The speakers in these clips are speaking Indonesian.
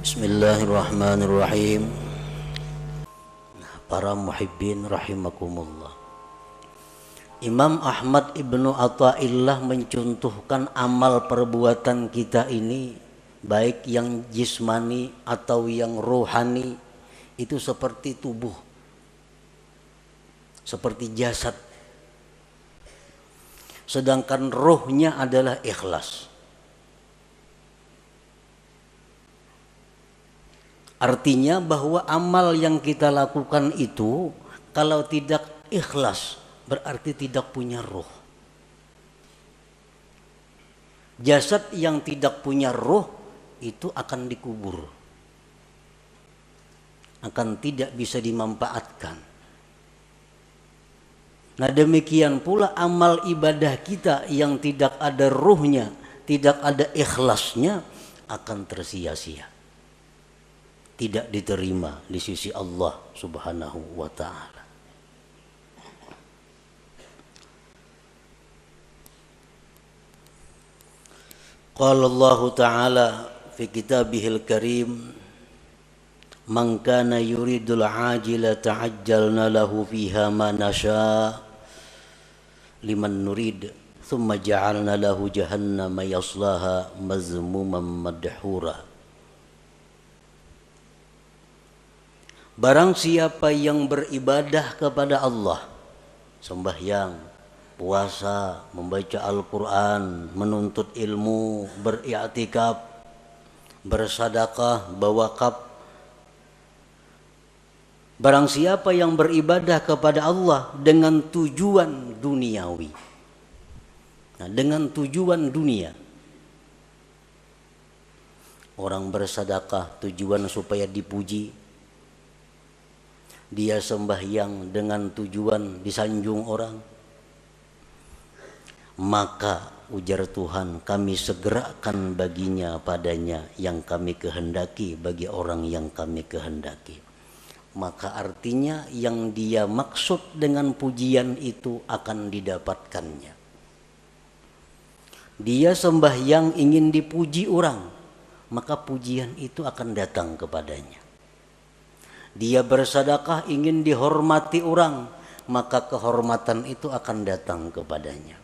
Bismillahirrahmanirrahim. Para muhibbin rahimakumullah. Imam Ahmad ibnu Athaillah mencontohkan amal perbuatan kita ini, baik yang jismani atau yang rohani, itu seperti tubuh, seperti jasad. Sedangkan rohnya adalah ikhlas. Artinya bahwa amal yang kita lakukan itu kalau tidak ikhlas berarti tidak punya roh. Jasad yang tidak punya roh itu akan dikubur, akan tidak bisa dimanfaatkan. Nah, demikian pula amal ibadah kita yang tidak ada ruhnya, tidak ada ikhlasnya, akan tersia-sia, tidak diterima di sisi Allah Subhanahu wa ta'ala. Qala Allah ta'ala fi kitabihil karim, man kana yuridul ajila ta'ajjalna lahu fiha ma nasha liman nurid thumma ja'alna lahu jahannama yaslaha mazmuman madhura. Barang siapa yang beribadah kepada Allah, sembahyang, puasa, membaca Al-Quran, menuntut ilmu, beriktikaf, bersadaqah, berwakaf. Barang siapa yang beribadah kepada Allah dengan tujuan duniawi, nah, dengan tujuan dunia. Orang bersadaqah tujuan supaya dipuji, dia sembahyang dengan tujuan disanjung orang, maka ujar Tuhan, kami segerakan baginya padanya yang kami kehendaki bagi orang yang kami kehendaki. Maka artinya yang dia maksud dengan pujian itu akan didapatkannya. Dia sembahyang ingin dipuji orang, maka pujian itu akan datang kepadanya. Dia bersedekah ingin dihormati orang, maka kehormatan itu akan datang kepadanya.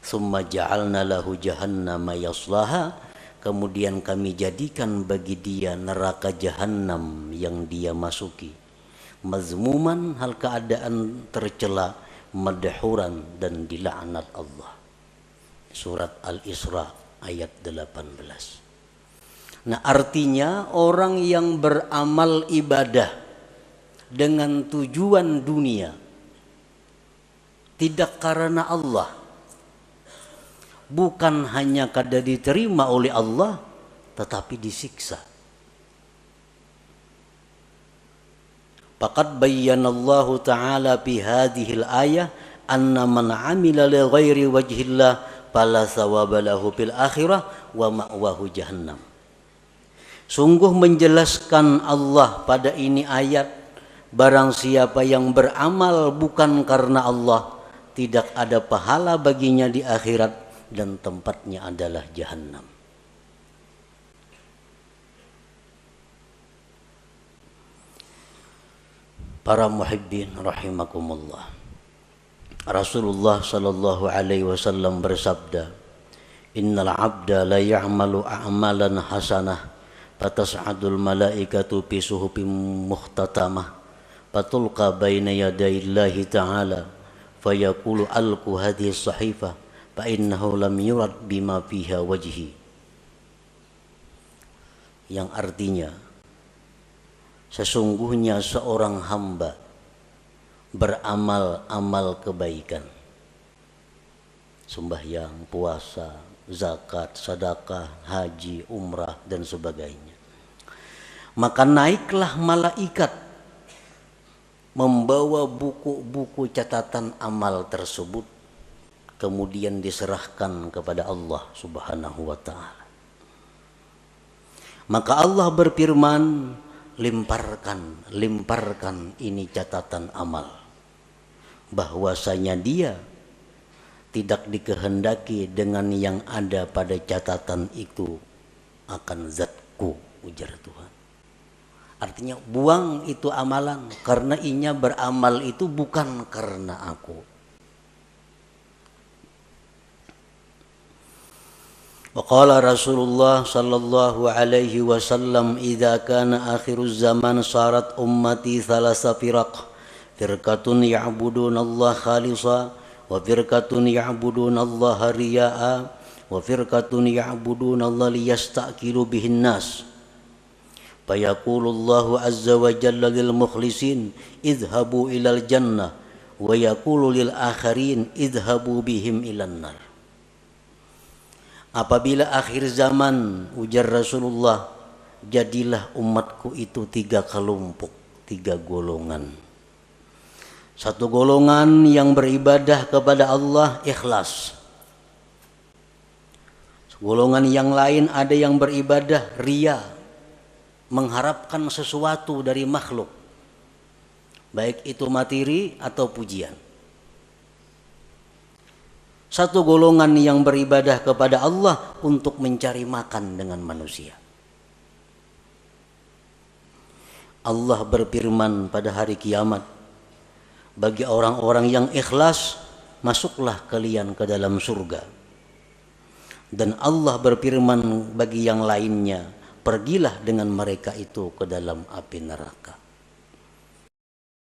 Summa ja'alna lahu jahannama yaslaha, kemudian kami jadikan bagi dia neraka jahanam yang dia masuki, mazmuman, hal keadaan tercela, madhuran, dan dilaknat Allah. Surat Al-Isra ayat 18. Nah, artinya orang yang beramal ibadah dengan tujuan dunia, tidak karena Allah, bukan hanya kada diterima oleh Allah, tetapi disiksa. Faqad bayyanallahu ta'ala fi hadhil ayah anna man 'amila li ghairi wajhillah fala thawaba lahu fil akhirah wa ma'wahu jahannam. Sungguh menjelaskan Allah pada ini ayat, barang siapa yang beramal bukan karena Allah, tidak ada pahala baginya di akhirat dan tempatnya adalah jahannam. Para muhibbin rahimakumullah. Rasulullah sallallahu alaihi wasallam bersabda, innal abda la ya'malu a'malan hasanah fatas'adul malaikatu fi suhufin mukhtatamah fatulqa baina yadayillahi ta'ala fayaqulu alqu hadhihi sahifah fa innahu lam yurad bima fiha wajhi. Yang artinya, sesungguhnya seorang hamba beramal-amal kebaikan, sembahyang, puasa, zakat, sedekah, haji, umrah, dan sebagainya, maka naiklah malaikat membawa buku-buku catatan amal tersebut, kemudian diserahkan kepada Allah Subhanahu wa ta'ala. Maka Allah berfirman, limparkan ini catatan amal, bahwasanya dia tidak dikehendaki dengan yang ada pada catatan itu akan zatku, ujar Tuhan. Artinya buang itu amalan, karena inya beramal itu bukan karena aku. Wa qala Rasulullah sallallahu alaihi wasallam, idza kana akhiruz zaman sarat ummati thalasa firaq, firqatun ya'buduna Allah khalisa, wa firqatun ya'buduna Allah riya'a, wa firqatun ya'buduna Allah liyastakilu bihin nas. Fayaqulu Allahu azza wa jalla lil mukhlisin idhabu ilal jannah, wa yaqulu lil akharin idhabu bihim ilan nar. Apabila akhir zaman, ujar Rasulullah, jadilah umatku itu 3 kelompok, 3 golongan. Satu golongan yang beribadah kepada Allah ikhlas. Golongan yang lain ada yang beribadah riya, mengharapkan sesuatu dari makhluk, baik itu materi atau pujian. Satu golongan yang beribadah kepada Allah untuk mencari makan dengan manusia. Allah berfirman pada hari kiamat, bagi orang-orang yang ikhlas, masuklah kalian ke dalam surga. Dan Allah berfirman bagi yang lainnya, pergilah dengan mereka itu ke dalam api neraka.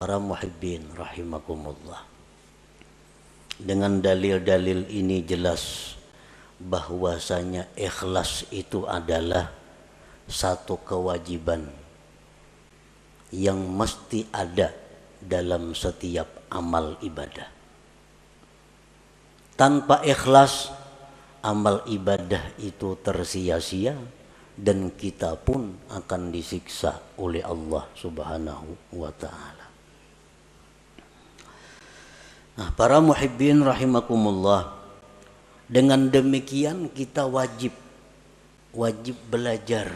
Para muhibbin rahimakumullah. Dengan dalil-dalil ini jelas bahwasanya ikhlas itu adalah satu kewajiban yang mesti ada dalam setiap amal ibadah. Tanpa ikhlas, amal ibadah itu tersia-sia dan kita pun akan disiksa oleh Allah Subhanahu wa ta'ala. Nah, para muhibbin rahimakumullah, dengan demikian kita wajib belajar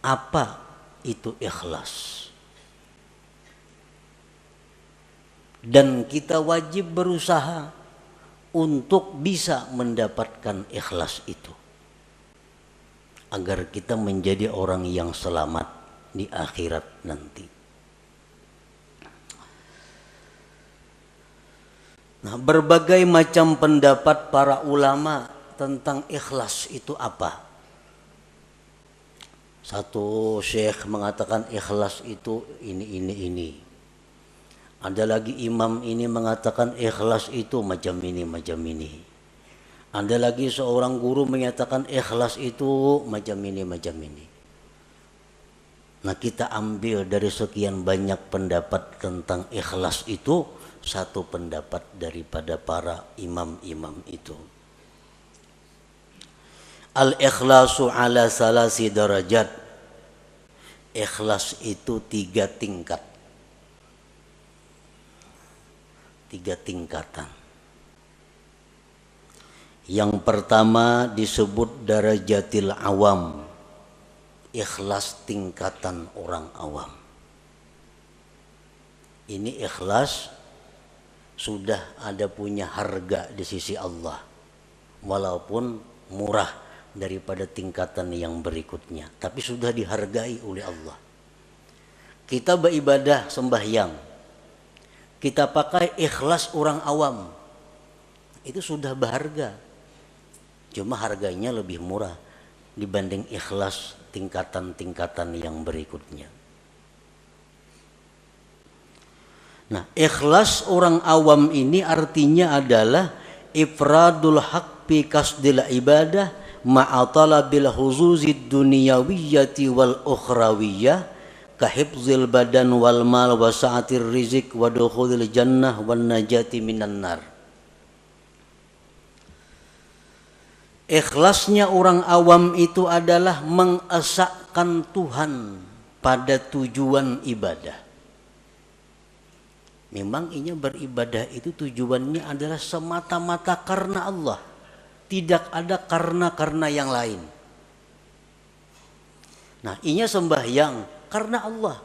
apa itu ikhlas. Dan kita wajib berusaha untuk bisa mendapatkan ikhlas itu, agar kita menjadi orang yang selamat di akhirat nanti. Nah, berbagai macam pendapat para ulama tentang ikhlas itu apa. Satu syekh mengatakan ikhlas itu ini. Ada lagi imam ini mengatakan ikhlas itu macam ini. Ada lagi seorang guru menyatakan ikhlas itu macam ini. Nah, kita ambil dari sekian banyak pendapat tentang ikhlas itu satu pendapat daripada para imam-imam itu. Al-ikhlasu ala salasi darajat. Ikhlas itu 3 tingkat. 3 tingkatan. Yang pertama disebut darajatil awam. Ikhlas tingkatan orang awam. Ini ikhlas sudah ada punya harga di sisi Allah, walaupun murah daripada tingkatan yang berikutnya, tapi sudah dihargai oleh Allah. Kita beribadah sembahyang, kita pakai ikhlas orang awam, itu sudah berharga, cuma harganya lebih murah dibanding ikhlas tingkatan-tingkatan yang berikutnya. Nah, ikhlas orang awam ini artinya adalah ifradul haq bi kasdil ibadah ma'a talabil huzuzid dunyawiyyati wal ukhrawiyyah ka hifzil badan wal mal wa sa'atir rizq wa dukhulil jannah wan najati minan nar. Ikhlasnya orang awam itu adalah mengesahkan Tuhan pada tujuan ibadah. Memang inya beribadah itu tujuannya adalah semata-mata karena Allah. Tidak ada karena yang lain. Nah, inya sembahyang karena Allah.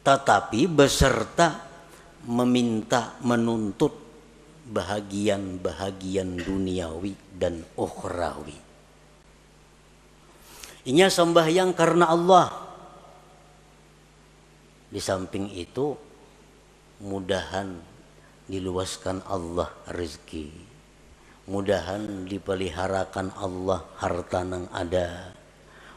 Tetapi beserta meminta, menuntut bahagian-bahagian duniawi dan ukhrawi. Inya sembahyang karena Allah. Di samping itu mudahan diluaskan Allah rezeki, mudahan dipeliharakan Allah harta nang ada,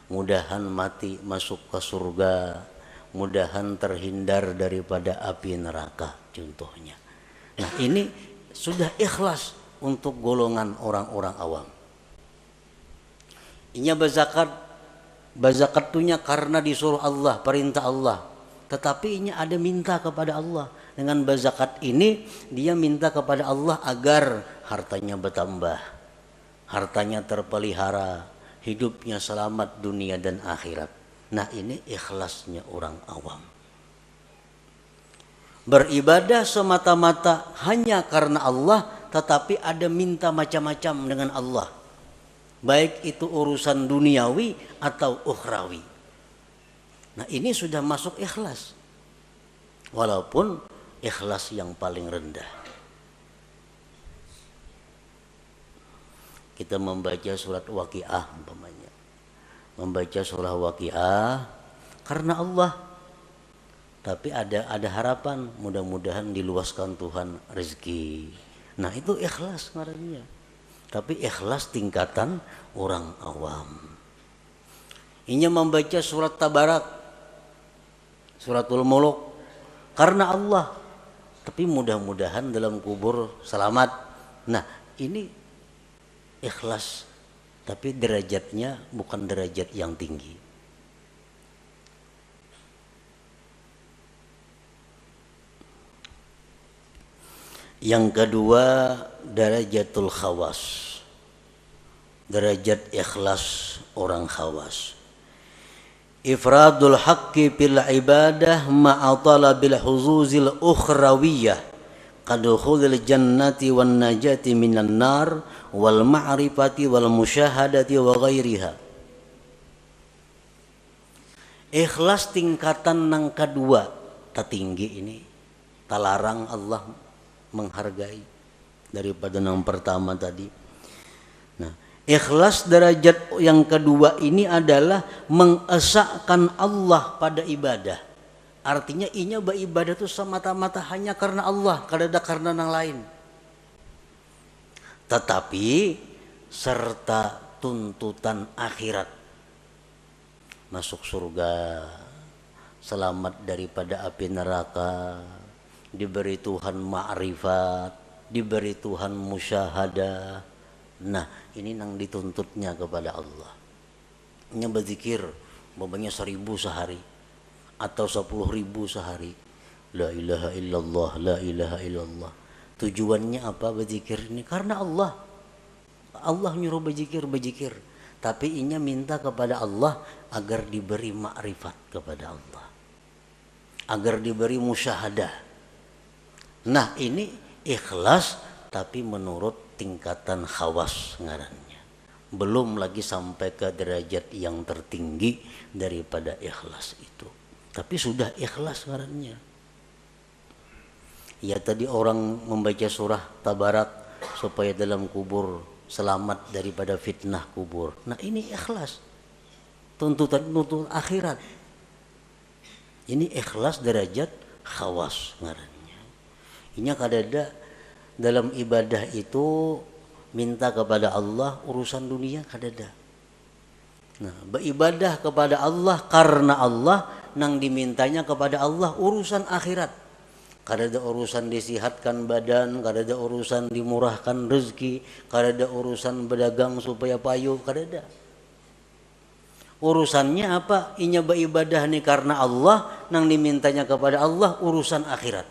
mudahan mati masuk ke surga, mudahan terhindar daripada api neraka contohnya. Nah ini sudah ikhlas untuk golongan orang-orang awam. Inya bazakatunya karena disuruh Allah, perintah Allah. Tetapi ini ada minta kepada Allah. Dengan bazakat ini dia minta kepada Allah agar hartanya bertambah, hartanya terpelihara, hidupnya selamat dunia dan akhirat. Nah ini ikhlasnya orang awam. Beribadah semata-mata hanya karena Allah, tetapi ada minta macam-macam dengan Allah. Baik itu urusan duniawi atau ukhrawi. Nah ini sudah masuk ikhlas. Walaupun ikhlas yang paling rendah. Kita membaca surat Waqiah umpamanya. Membaca surah Waqiah karena Allah. Tapi ada harapan, mudah-mudahan diluaskan Tuhan rezeki. Nah itu ikhlas ngarannya. Tapi ikhlas tingkatan orang awam. Inya membaca surat Tabarak, suratul Muluk karena Allah. Tapi mudah-mudahan dalam kubur selamat. Nah ini ikhlas. Tapi derajatnya bukan derajat yang tinggi. Yang kedua, darajatul khawas. Derajat ikhlas orang khawas. Ifradul haqqi bil ibadah ma'a talabil huzuzil ukhrawiyah kadukhulil jannati wan najati minan nar wal ma'rifati wal musyahadati wa ghairiha. Ikhlas tingkatan yang kedua tertinggi ini. Talarang Allah menghargai daripada yang pertama tadi. Nah, ikhlas derajat yang kedua ini adalah mengesahkan Allah pada ibadah. Artinya inya beribadah itu semata-mata hanya karena Allah, kada karena yang lain. Tetapi serta tuntutan akhirat. Masuk surga, selamat daripada api neraka, diberi Tuhan ma'rifat, diberi Tuhan musyahadah. Nah ini yang dituntutnya kepada Allah. Ini berzikir umpamanya 1000 sehari atau 10.000 sehari. La ilaha illallah, la ilaha illallah. Tujuannya apa berzikir ini? Karena Allah. Allah nyuruh berzikir. Tapi inya minta kepada Allah agar diberi ma'rifat kepada Allah, agar diberi musyahadah. Nah ini ikhlas tapi menurut tingkatan khawas ngarannya. Belum lagi sampai ke derajat yang tertinggi daripada ikhlas itu. Tapi sudah ikhlas ngarannya. Ya tadi orang membaca surah Tabarak supaya dalam kubur selamat daripada fitnah kubur. Nah ini ikhlas. Tuntutan akhirat. Ini ikhlas derajat khawas ngarannya. Inya kadada dalam ibadah itu minta kepada Allah urusan dunia kadada. Nah, beribadah kepada Allah karena Allah, nang dimintanya kepada Allah urusan akhirat. Kadada urusan disihatkan badan, kadada urusan dimurahkan rezeki, kadada urusan berdagang supaya payu, kadada. Urusannya apa? Inya beribadah nih karena Allah, nang dimintanya kepada Allah urusan akhirat.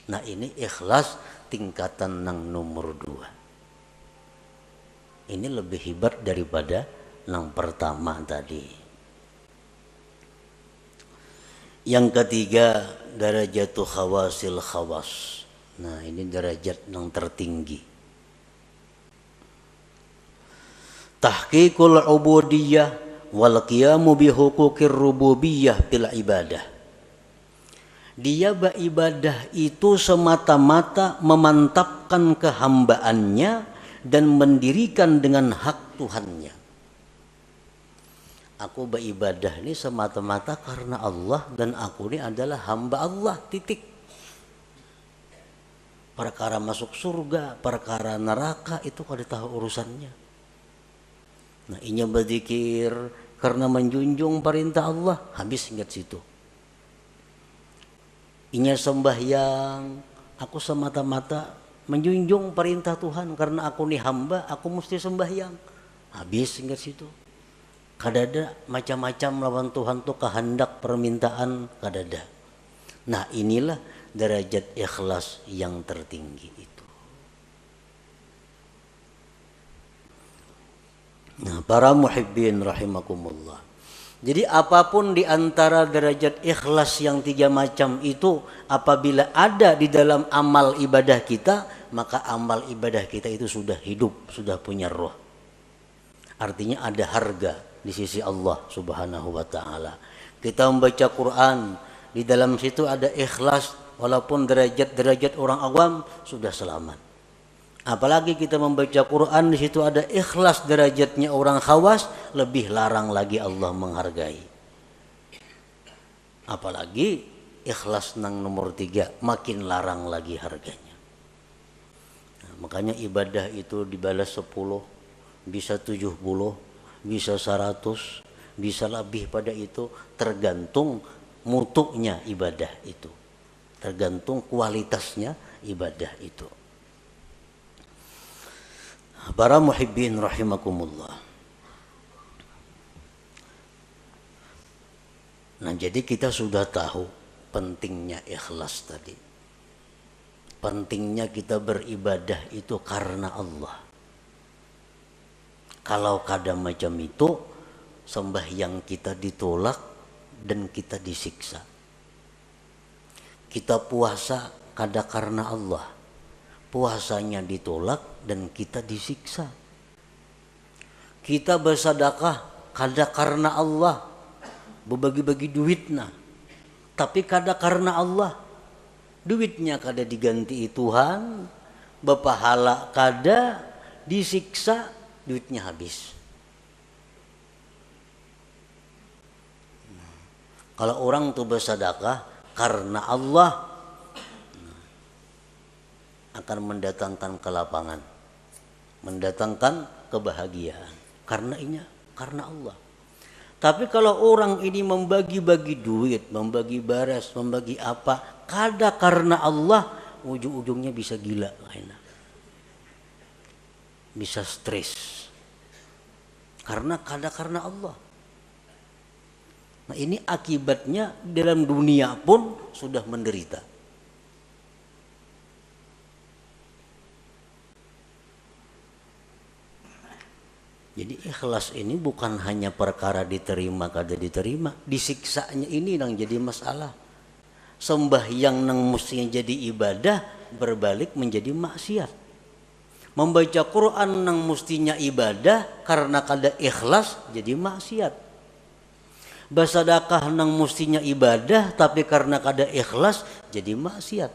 Nah ini ikhlas tingkatan yang nomor 2. Ini lebih hebat daripada yang pertama tadi. Yang ketiga, darajatul khawasil khawas. Nah ini derajat yang tertinggi. Tahqiqul ubudiyah wal qiyamu bi huquqir rububiyah bil ibadah. Dia beribadah itu semata-mata memantapkan kehambaannya dan mendirikan dengan hak Tuhannya. Aku beribadah ini semata-mata karena Allah dan aku ini adalah hamba Allah, titik. Perkara masuk surga, perkara neraka itu kada tahu urusannya. Nah, inya berzikir karena menjunjung perintah Allah, habis ingat situ. Inya sembahyang, aku semata-mata menjunjung perintah Tuhan karena aku nih hamba, aku mesti sembahyang. Habis ingat situ. Kadada macam-macam lawan Tuhan tuh kehendak permintaan kadada. Nah, inilah derajat ikhlas yang tertinggi itu. Nah, para muhibbin rahimakumullah. Jadi apapun di antara derajat ikhlas yang 3 macam itu apabila ada di dalam amal ibadah kita, maka amal ibadah kita itu sudah hidup, sudah punya roh. Artinya ada harga di sisi Allah Subhanahu wa taala. Kita membaca Quran, di dalam situ ada ikhlas, walaupun derajat-derajat orang awam sudah selamat. Apalagi kita membaca Quran, di situ ada ikhlas derajatnya orang khawas, lebih larang lagi Allah menghargai. Apalagi ikhlas nang nomor 3, makin larang lagi harganya. Nah, makanya ibadah itu dibalas 10, bisa 70, bisa 100, bisa lebih pada itu, tergantung mutunya ibadah itu, tergantung kualitasnya ibadah itu. Para muhibbin rahimakumullah. Nah, jadi kita sudah tahu pentingnya ikhlas tadi. Pentingnya kita beribadah itu karena Allah. Kalau kada macam itu, sembahyang kita ditolak dan kita disiksa. Kita puasa kada karena Allah, puasanya ditolak dan kita disiksa. Kita bersedekah kada karena Allah, berbagi-bagi duitnya, tapi kada karena Allah, duitnya kada diganti Tuhan, berpahala kada, disiksa, duitnya habis. Kalau orang tuh bersedekah karena Allah, akan mendatangkan kelapangan, mendatangkan kebahagiaan. Karena Allah. Tapi kalau orang ini membagi-bagi duit, membagi baras, membagi apa, kada karena Allah, ujung-ujungnya bisa gila, bisa stres. Karena kada karena Allah. Nah, ini akibatnya dalam dunia pun sudah menderita. Jadi ikhlas ini bukan hanya perkara diterima kada diterima, disiksanya ini yang jadi masalah. Sembahyang nang mestinya jadi ibadah berbalik menjadi maksiat. Membaca Quran nang mestinya ibadah karena kada ikhlas jadi maksiat. Bersedekah nang mestinya ibadah tapi karena kada ikhlas jadi maksiat.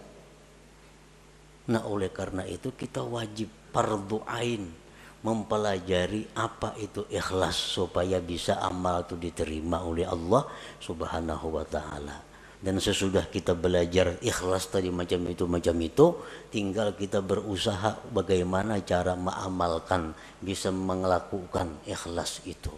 Nah, oleh karena itu kita wajib fardhu ain mempelajari apa itu ikhlas supaya bisa amal itu diterima oleh Allah Subhanahu wa taala. Dan sesudah kita belajar ikhlas tadi macam itu, tinggal kita berusaha bagaimana cara mengamalkan, bisa melakukan ikhlas itu.